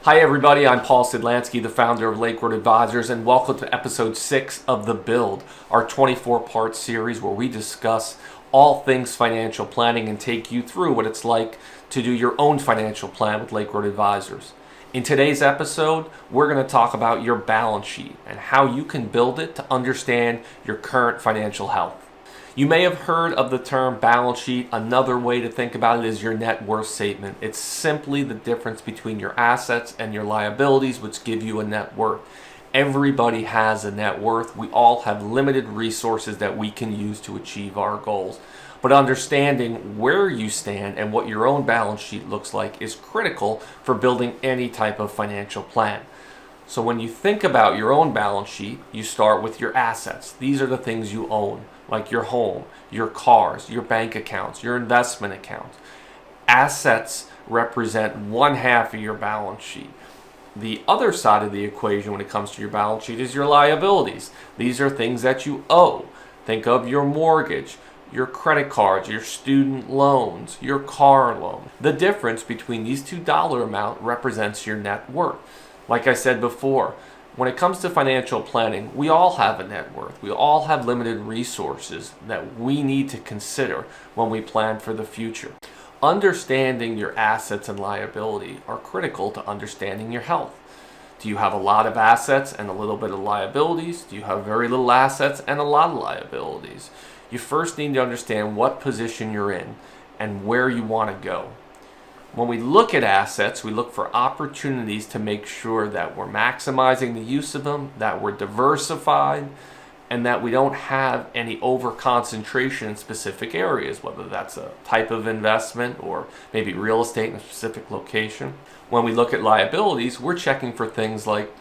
Hi everybody, I'm Paul Sydlansky, the founder of Lake Road Advisors, and welcome to episode 6 of The Build, our 24-part series where we discuss all things financial planning and take you through what it's like to do your own financial plan with Lake Road Advisors. In today's episode, we're going to talk about your balance sheet and how you can build it to understand your current financial health. You may have heard of the term balance sheet. Another way to think about it is your net worth statement. It's simply the difference between your assets and your liabilities, which give you a net worth. Everybody has a net worth. We all have limited resources that we can use to achieve our goals. But understanding where you stand and what your own balance sheet looks like is critical for building any type of financial plan. So when you think about your own balance sheet, you start with your assets. These are the things you own, like your home, your cars, your bank accounts, your investment accounts. Assets represent one half of your balance sheet. The other side of the equation when it comes to your balance sheet is your liabilities. These are things that you owe. Think of your mortgage, your credit cards, your student loans, your car loan. The difference between these two dollar amount represents your net worth. Like I said before, when it comes to financial planning, we all have a net worth. We all have limited resources that we need to consider when we plan for the future. Understanding your assets and liability are critical to understanding your health. Do you have a lot of assets and a little bit of liabilities? Do you have very little assets and a lot of liabilities? You first need to understand what position you're in and where you want to go. When we look at assets, we look for opportunities to make sure that we're maximizing the use of them, that we're diversified, and that we don't have any over-concentration in specific areas, whether that's a type of investment or maybe real estate in a specific location. When we look at liabilities, we're checking for things like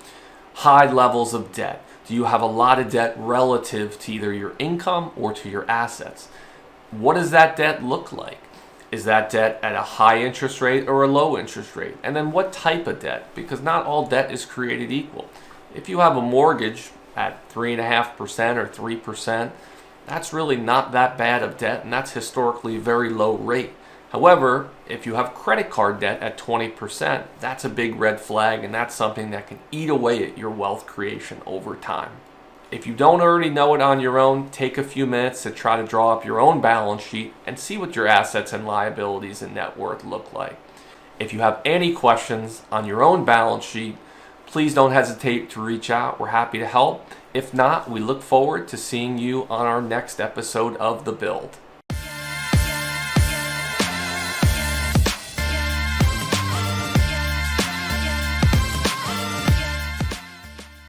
high levels of debt. Do you have a lot of debt relative to either your income or to your assets? What does that debt look like? Is that debt at a high interest rate or a low interest rate? And then what type of debt? Because not all debt is created equal. If you have a mortgage at 3.5% or 3%, that's really not that bad of debt, and that's historically a very low rate. However, if you have credit card debt at 20%, that's a big red flag, and that's something that can eat away at your wealth creation over time. If you don't already know it on your own, take a few minutes to try to draw up your own balance sheet and see what your assets and liabilities and net worth look like. If you have any questions on your own balance sheet, please don't hesitate to reach out. We're happy to help. If not, we look forward to seeing you on our next episode of The Build.